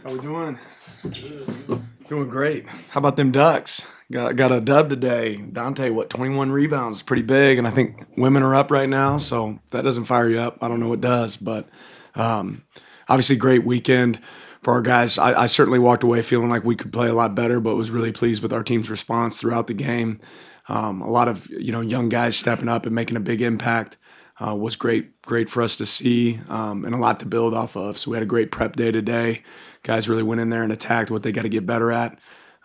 How we doing? Doing great. How about them Ducks? Got a dub today. Dante, 21 rebounds? Pretty big, and I think women are up right now, so if that doesn't fire you up, I don't know what does. But obviously, great weekend for our guys. I certainly walked away feeling like we could play a lot better, but was really pleased with our team's response throughout the game. A lot of young guys stepping up and making a big impact. Was great for us to see, and a lot to build off of. So we had a great prep day today. Guys really went in there and attacked what they got to get better at,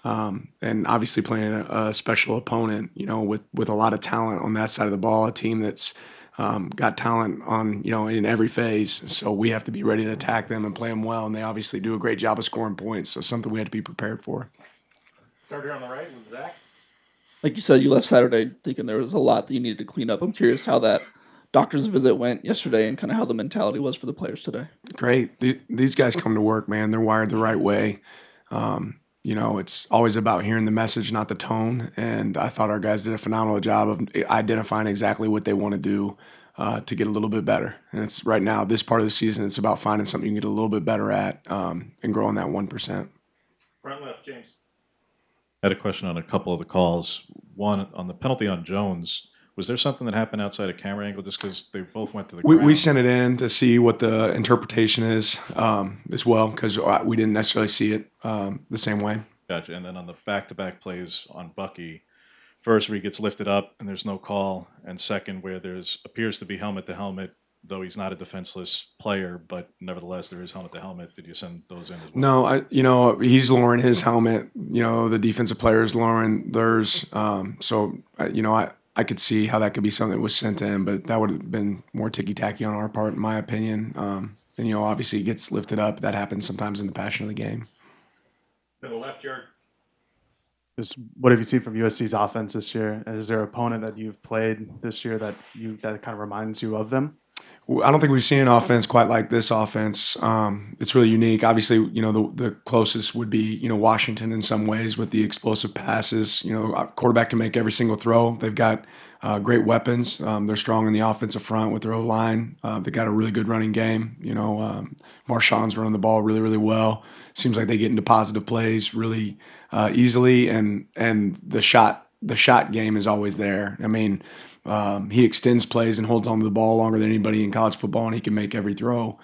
and obviously playing a special opponent, with a lot of talent on that side of the ball, a team that's got talent on in every phase. So we have to be ready to attack them and play them well, and they obviously do a great job of scoring points. So something we had to be prepared for. Start here on the right with Zach. Like you said, you left Saturday thinking there was a lot that you needed to clean up. I'm curious how that doctor's visit went yesterday and kind of how the mentality was for the players today. Great. These guys come to work, man. They're wired the right way. It's always about hearing the message, not the tone. And I thought our guys did a phenomenal job of identifying exactly what they want to do to get a little bit better. And it's right now, this part of the season, it's about finding something you can get a little bit better at and growing that 1%. Front left, James. I had a question on a couple of the calls. One, on the penalty on Jones, was there something that happened outside of camera angle just because they both went to the ground? We sent it in to see what the interpretation is as well, because we didn't necessarily see it the same way. Gotcha. And then on the back-to-back plays on Bucky, first where he gets lifted up and there's no call, and second where there's appears to be helmet-to-helmet, though he's not a defenseless player, but nevertheless there is helmet-to-helmet. Did you send those in as well? No, he's lowering his helmet. The defensive player is lowering theirs. I could see how that could be something that was sent in, but that would have been more ticky-tacky on our part, in my opinion. Obviously it gets lifted up. That happens sometimes in the passion of the game. To the left, Jared. Just what have you seen from USC's offense this year? And is there an opponent that you've played this year that kind of reminds you of them? I don't think we've seen an offense quite like this offense. It's really unique. Obviously, the closest would be, Washington in some ways with the explosive passes. A quarterback can make every single throw. They've got great weapons. They're strong in the offensive front with their O-line. They've got a really good running game. Marshawn's running the ball really, really well. Seems like they get into positive plays really easily, and the shot game is always there. I mean, he extends plays and holds onto the ball longer than anybody in college football, and he can make every throw.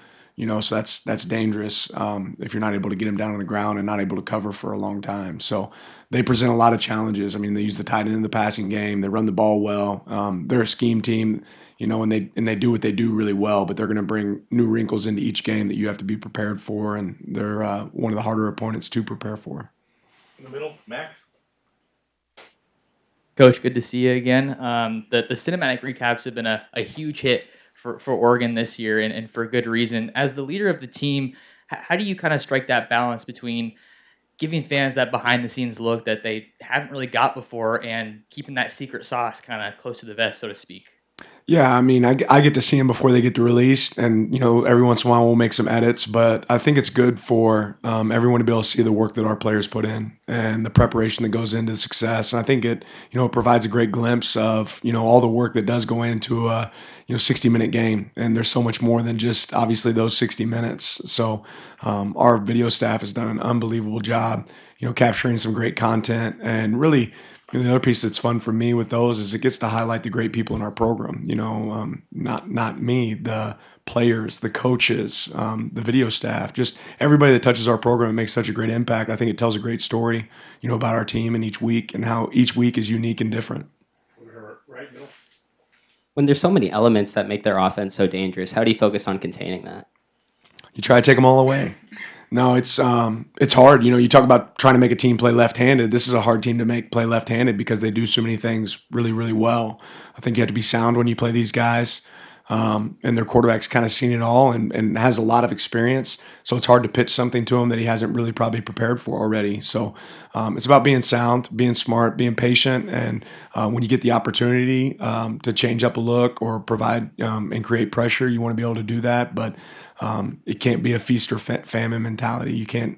So that's dangerous if you're not able to get him down on the ground and not able to cover for a long time. So they present a lot of challenges. I mean, they use the tight end in the passing game. They run the ball well. They're a scheme team, and they do what they do really well. But they're going to bring new wrinkles into each game that you have to be prepared for, and they're one of the harder opponents to prepare for. In the middle, Max. Coach, good to see you again. The cinematic recaps have been a huge hit for Oregon this year, and for good reason. As the leader of the team, how do you kind of strike that balance between giving fans that behind-the-scenes look that they haven't really got before and keeping that secret sauce kind of close to the vest, so to speak? Yeah, I mean, I get to see them before they get released, and every once in a while we'll make some edits. But I think it's good for everyone to be able to see the work that our players put in and the preparation that goes into success. And I think it provides a great glimpse of all the work that does go into a 60-minute game. And there's so much more than just obviously those 60 minutes. So our video staff has done an unbelievable job, capturing some great content, and really. The other piece that's fun for me with those is it gets to highlight the great people in our program. Not me, the players, the coaches, the video staff, just everybody that touches our program makes such a great impact. I think it tells a great story, about our team and each week and how each week is unique and different. Right, middle. When there's so many elements that make their offense so dangerous, how do you focus on containing that? You try to take them all away. No, it's hard. You talk about trying to make a team play left-handed. This is a hard team to make play left-handed because they do so many things really, really well. I think you have to be sound when you play these guys. And their quarterback's kind of seen it all and has a lot of experience. So it's hard to pitch something to him that he hasn't really probably prepared for already. So it's about being sound, being smart, being patient. And when you get the opportunity to change up a look or provide and create pressure, you want to be able to do that. But it can't be a feast or famine mentality. You can't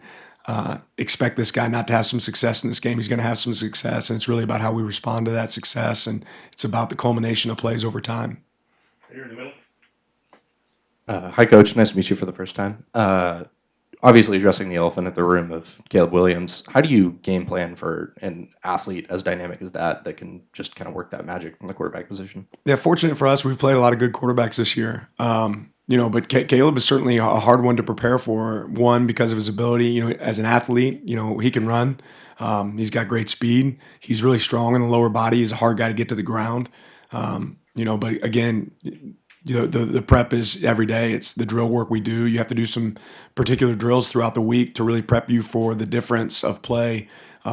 expect this guy not to have some success in this game. He's going to have some success. And it's really about how we respond to that success. And it's about the culmination of plays over time. Here in the middle. Hi, Coach. Nice to meet you for the first time. obviously addressing the elephant in the room of Caleb Williams. How do you game plan for an athlete as dynamic as that can just kind of work that magic from the quarterback position? Yeah, fortunate for us, we've played a lot of good quarterbacks this year. But Caleb is certainly a hard one to prepare for. One, because of his ability, as an athlete, he can run. He's got great speed. He's really strong in the lower body. He's a hard guy to get to the ground. But again, the prep is every day. It's the drill work we do. You have to do some particular drills throughout the week to really prep you for the difference of play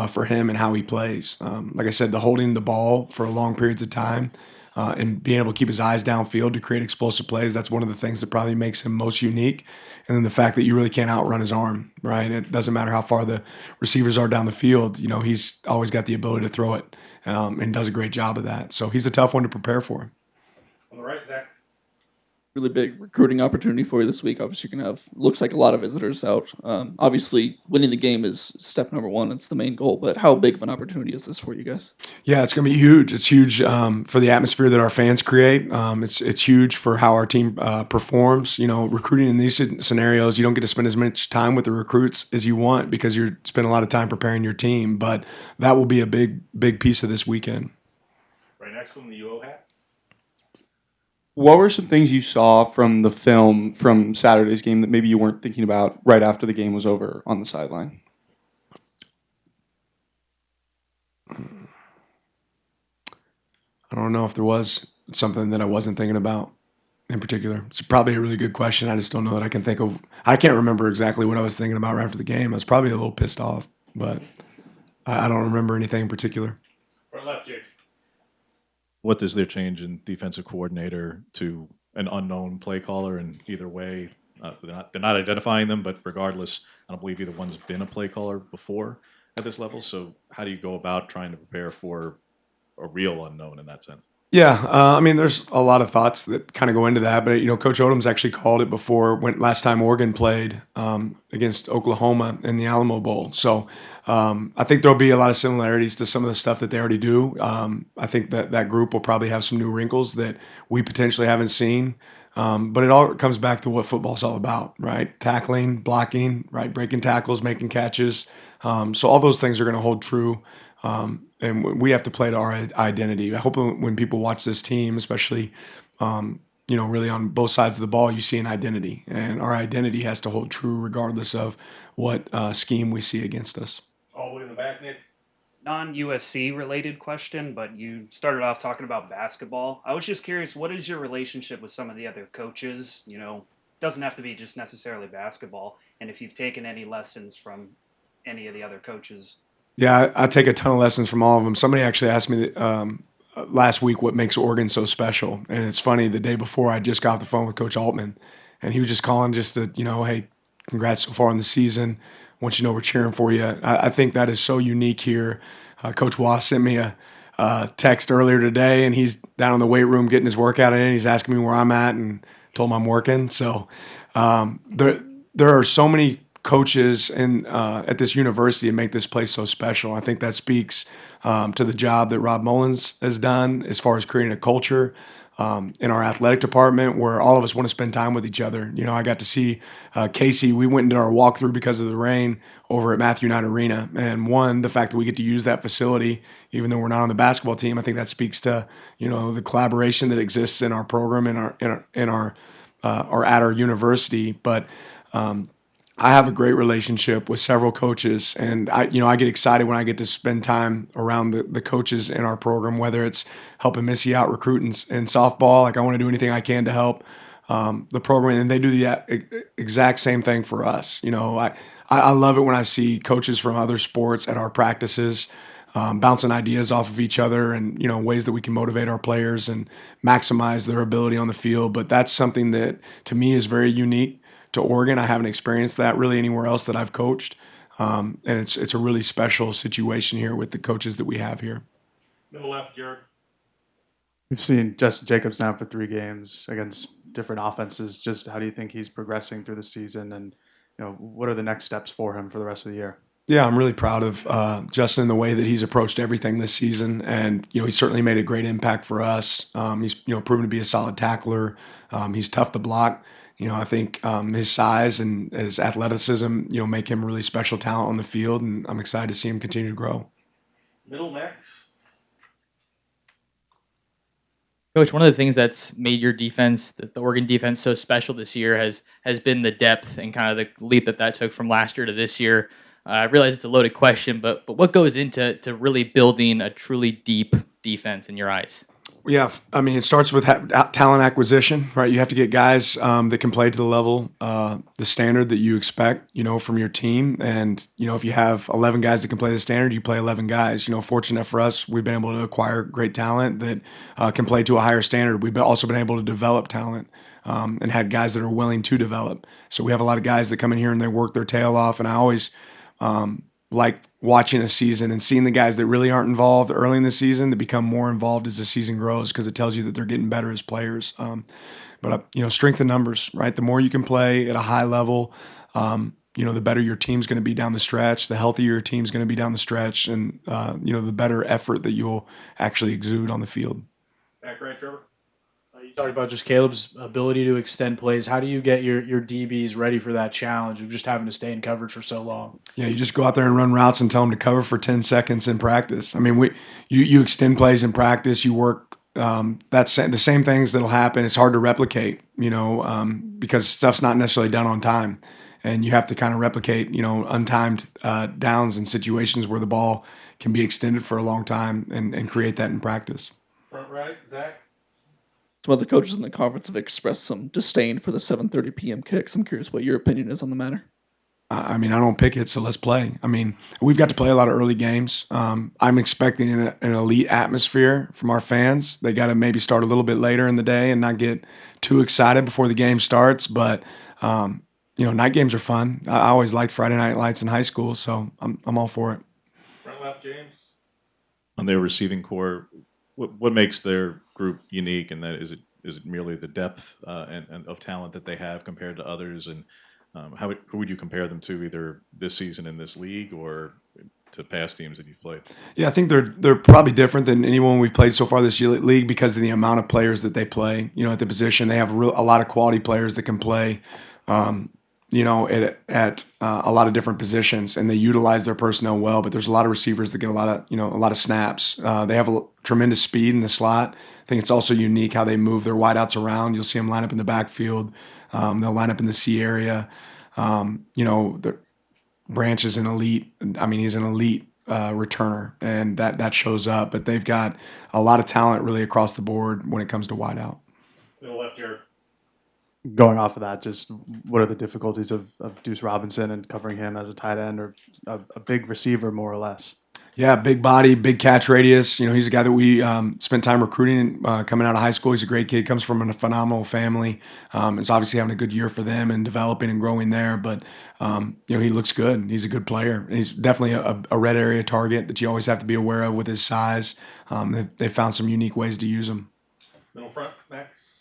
for him and how he plays. Like I said, the holding the ball for long periods of time and being able to keep his eyes downfield to create explosive plays, that's one of the things that probably makes him most unique. And then the fact that you really can't outrun his arm, right? It doesn't matter how far the receivers are down the field. He's always got the ability to throw it and does a great job of that. So he's a tough one to prepare for. On the right, Zach. Really big recruiting opportunity for you this week. Obviously, you're going to have, looks like a lot of visitors out. Obviously, winning the game is step number one. It's the main goal. But how big of an opportunity is this for you guys? Yeah, it's going to be huge. It's huge for the atmosphere that our fans create. It's huge for how our team performs. Recruiting in these scenarios, you don't get to spend as much time with the recruits as you want because you're spending a lot of time preparing your team. But that will be a big piece of this weekend. Right next one, the UO hat. What were some things you saw from the film from Saturday's game that maybe you weren't thinking about right after the game was over on the sideline? I don't know if there was something that I wasn't thinking about in particular. It's probably a really good question. I just don't know that I can think of. I can't remember exactly what I was thinking about right after the game. I was probably a little pissed off, but I don't remember anything in particular. Right left, James. What does their change in defensive coordinator to an unknown play caller? And either way, they're not identifying them, but regardless, I don't believe either one's been a play caller before at this level. So how do you go about trying to prepare for a real unknown in that sense? Yeah, there's a lot of thoughts that kind of go into that, but Coach Odom's actually called it before when last time Oregon played against Oklahoma in the Alamo Bowl. So I think there'll be a lot of similarities to some of the stuff that they already do. I think that group will probably have some new wrinkles that we potentially haven't seen. But it all comes back to what football's all about, right? Tackling, blocking, right? Breaking tackles, making catches. So all those things are going to hold true. And we have to play to our identity. I hope when people watch this team, especially, really on both sides of the ball, you see an identity. And our identity has to hold true regardless of what scheme we see against us. All the way in the back, Nick. Non-USC related question, but you started off talking about basketball. I was just curious, what is your relationship with some of the other coaches? Doesn't have to be just necessarily basketball. And if you've taken any lessons from any of the other coaches. Yeah, I take a ton of lessons from all of them. Somebody actually asked me last week what makes Oregon so special. And it's funny, the day before I just got off the phone with Coach Altman, and he was just calling just to, hey, congrats so far in the season. Once you know we're cheering for you. I think that is so unique here. Coach Wass sent me a text earlier today, and he's down in the weight room getting his workout in. He's asking me where I'm at and told him I'm working. So there are so many coaches at this university and make this place so special. I think that speaks to the job that Rob Mullins has done as far as creating a culture in our athletic department where all of us want to spend time with each other. I got to see Casey. We went and did our walkthrough because of the rain over at Matthew Knight Arena. And the fact that we get to use that facility, even though we're not on the basketball team, I think that speaks to, the collaboration that exists in our program or at our university. But I have a great relationship with several coaches, and I get excited when I get to spend time around the coaches in our program, whether it's helping Missy out recruiting in softball. Like I want to do anything I can to help the program, and they do the exact same thing for us. I love it when I see coaches from other sports at our practices bouncing ideas off of each other and, ways that we can motivate our players and maximize their ability on the field. But that's something that to me is very unique to Oregon. I haven't experienced that really anywhere else that I've coached. And it's a really special situation here with the coaches that we have here. Middle left, Jared. We've seen Justin Jacobs now for 3 games against different offenses. Just how do you think he's progressing through the season, and what are the next steps for him for the rest of the year? Yeah, I'm really proud of Justin in the way that he's approached everything this season, and he's certainly made a great impact for us. He's proven to be a solid tackler. He's tough to block. I think his size and his athleticism, make him a really special talent on the field, and I'm excited to see him continue to grow. Middle next. Coach, one of the things that's made your defense, the Oregon defense, so special this year has been the depth and kind of the leap that took from last year to this year. I realize it's a loaded question, but what goes into really building a truly deep defense in your eyes? Yeah, I mean, it starts with talent acquisition, right? You have to get guys that can play to the level, the standard that you expect, from your team. And, if you have 11 guys that can play the standard, you play 11 guys. Fortunate for us, we've been able to acquire great talent that can play to a higher standard. We've also been able to develop talent and had guys that are willing to develop. So we have a lot of guys that come in here and they work their tail off. And I always like watching a season and seeing the guys that really aren't involved early in the season to become more involved as the season grows, because it tells you that they're getting better as players. But strength in numbers, right? The more you can play at a high level, the better your team's going to be down the stretch, the healthier your team's going to be down the stretch, and, the better effort that you'll actually exude on the field. Back right, Trevor. You talked about just Caleb's ability to extend plays. How do you get your DBs ready for that challenge of just having to stay in coverage for so long? Yeah, you just go out there and run routes and tell them to cover for 10 seconds in practice. I mean, you extend plays in practice. You work the same things that'll happen. It's hard to replicate, because stuff's not necessarily done on time, and you have to kind of replicate, untimed downs in situations where the ball can be extended for a long time and create that in practice. Front right, Zach. Some other coaches in the conference have expressed some disdain for the 7:30 p.m. kicks. I'm curious what your opinion is on the matter. I mean, I don't pick it, so let's play. I mean, we've got to play a lot of early games. I'm expecting an elite atmosphere from our fans. They got to maybe start a little bit later in the day and not get too excited before the game starts. But, night games are fun. I always liked Friday Night Lights in high school, so I'm all for it. Front left, James. On their receiving core, what makes their group unique, and that is it merely the depth and of talent that they have compared to others, and who would you compare them to, either this season in this league or to past teams that you've played? Yeah, I think they're probably different than anyone we've played so far this league because of the amount of players that they play. At the position, they have a lot of quality players that can play. At a lot of different positions, and they utilize their personnel well. But there's a lot of receivers that get a lot of snaps. They have tremendous speed in the slot. I think it's also unique how they move their wideouts around. You'll see them line up in the backfield. They'll line up in the C area. The Branch is an elite. I mean, he's an elite returner, and that shows up. But they've got a lot of talent really across the board when it comes to wideout. Middle left here. Going off of that, just what are the difficulties of Deuce Robinson and covering him as a tight end or a big receiver, more or less? Yeah, big body, big catch radius. He's a guy that we spent time recruiting coming out of high school. He's a great kid, comes from a phenomenal family. Is obviously having a good year for them and developing and growing there. But, he looks good. He's a good player. He's definitely a red area target that you always have to be aware of with his size. They've found some unique ways to use him. Middle front, Max.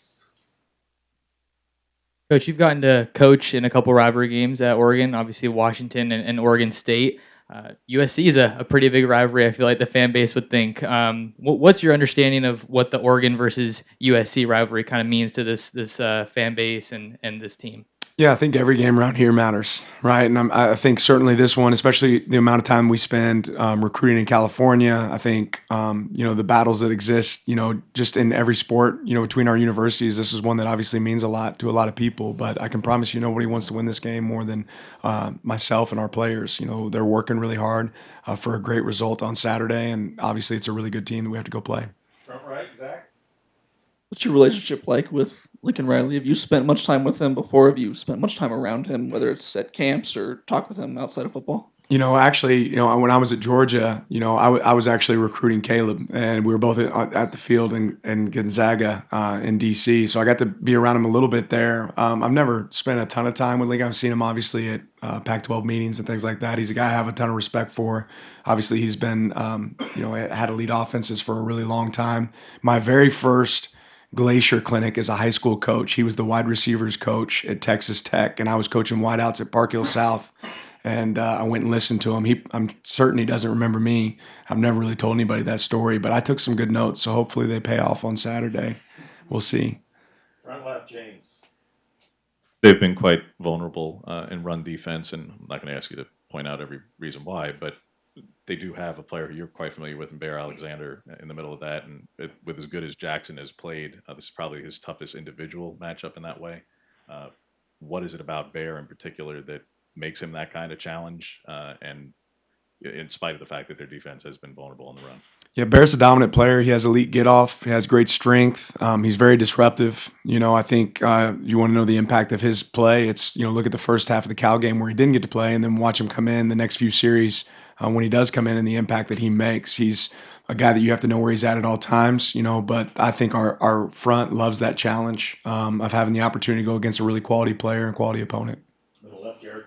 Coach, you've gotten to coach in a couple rivalry games at Oregon, obviously Washington and Oregon State. USC is a pretty big rivalry, I feel like the fan base would think. What's your understanding of what the Oregon versus USC rivalry kind of means to this fan base and this team? Yeah, I think every game around here matters, right? And I think certainly this one, especially the amount of time we spend recruiting in California, I think, the battles that exist, just in every sport, between our universities, this is one that obviously means a lot to a lot of people. But I can promise you nobody wants to win this game more than myself and our players. They're working really hard for a great result on Saturday, and obviously it's a really good team that we have to go play. Front right, Zach. What's your relationship like with Lincoln Riley? Have you spent much time with him before? Have you spent much time around him, whether it's at camps or talk with him outside of football? Actually, when I was at Georgia, I was actually recruiting Caleb, and we were both at the field in Gonzaga in D.C., so I got to be around him a little bit there. I've never spent a ton of time with Lincoln. I've seen him obviously at Pac-12 meetings and things like that. He's a guy I have a ton of respect for. Obviously, he's been, had elite offenses for a really long time. My very first Glacier Clinic as a high school coach, he was the wide receivers coach at Texas Tech, and I was coaching wideouts at Park Hill South. And I went and listened to him. I'm certain he doesn't remember me. I've never really told anybody that story, but I took some good notes, so hopefully they pay off on Saturday. We'll see. Front left, James. they've been quite vulnerable in run defense, and I'm not going to ask you to point out every reason why, but they do have a player who you're quite familiar with in Bear Alexander in the middle of that, and with as good as Jackson has played, this is probably his toughest individual matchup in that way. What is it about Bear in particular that makes him that kind of challenge, and in spite of the fact that their defense has been vulnerable on the run? Yeah, Bear's a dominant player. He has elite get off. He has great strength. He's very disruptive. I think you want to know the impact of his play. It's, look at the first half of the Cal game where he didn't get to play, and then watch him come in the next few series when he does come in and the impact that he makes. He's a guy that you have to know where he's at all times, but I think our front loves that challenge of having the opportunity to go against a really quality player and quality opponent. Middle left, Jared.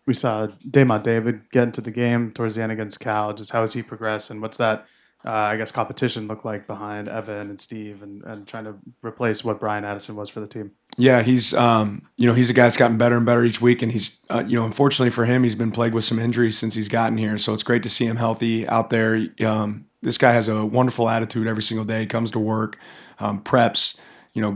We saw Damon David get into the game towards the end against Cal. Just how has he progressed, and what's that, competition look like behind Evan and Steve, and trying to replace what Brian Addison was for the team? Yeah, he's he's a guy that's gotten better and better each week, and he's unfortunately for him, he's been plagued with some injuries since he's gotten here. So it's great to see him healthy out there. This guy has a wonderful attitude every single day. He comes to work, preps.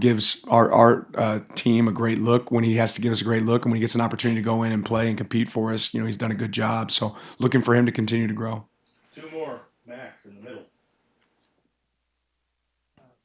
Gives our team a great look when he has to give us a great look, and when he gets an opportunity to go in and play and compete for us, he's done a good job. So looking for him to continue to grow. Two more, Max, in the middle.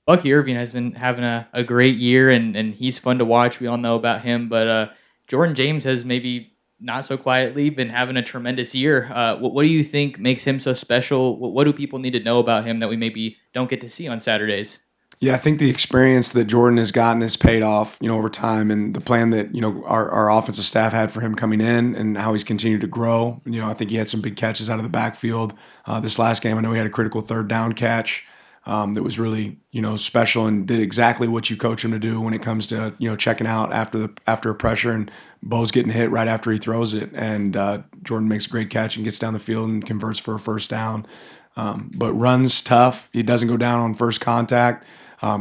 Bucky Irving has been having a great year, and he's fun to watch. We all know about him, but Jordan James has maybe not so quietly been having a tremendous year. What do you think makes him so special? What do people need to know about him that we maybe don't get to see on Saturdays? Yeah, I think the experience that Jordan has gotten has paid off, over time, and the plan that, our offensive staff had for him coming in and how he's continued to grow. I think he had some big catches out of the backfield. This last game, I know he had a critical third down catch that was really, special, and did exactly what you coach him to do when it comes to, checking out after a pressure, and Bo's getting hit right after he throws it. And Jordan makes a great catch and gets down the field and converts for a first down. But runs tough. He doesn't go down on first contact.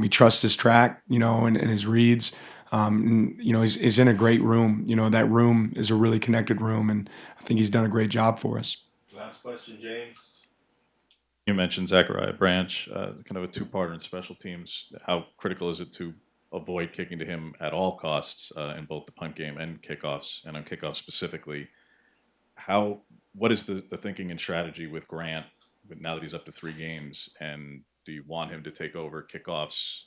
He trusts his track, and his reads. He's in a great room. That room is a really connected room, and I think he's done a great job for us. Last question, James. You mentioned Zachariah Branch, kind of a two-parter in special teams. How critical is it to avoid kicking to him at all costs in both the punt game and kickoffs, and on kickoffs specifically? What is the thinking and strategy with Grant now that he's up to 3 games, and do you want him to take over kickoffs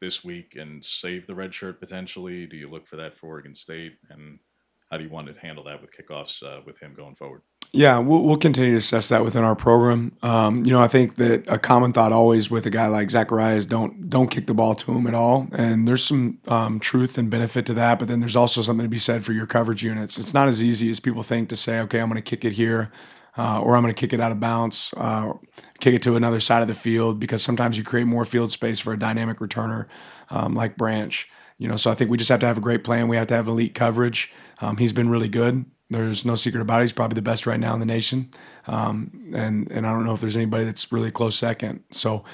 this week and save the red shirt potentially? Do you look for that for Oregon State? And how do you want to handle that with kickoffs with him going forward? Yeah, we'll continue to assess that within our program. I think that a common thought always with a guy like Zachariah is don't kick the ball to him at all. And there's some truth and benefit to that, but then there's also something to be said for your coverage units. It's not as easy as people think to say, okay, I'm going to kick it here. Or I'm going to kick it out of bounds, kick it to another side of the field, because sometimes you create more field space for a dynamic returner like Branch. So I think we just have to have a great plan. We have to have elite coverage. He's been really good. There's no secret about it. He's probably the best right now in the nation. And I don't know if there's anybody that's really a close second. So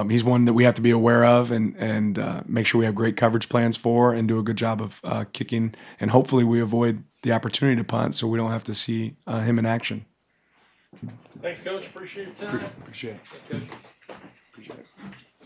he's one that we have to be aware of and make sure we have great coverage plans for, and do a good job of kicking. And hopefully we avoid the opportunity to punt so we don't have to see him in action. Thanks, Coach. Appreciate your time. Appreciate it. Thanks, Coach. Appreciate it.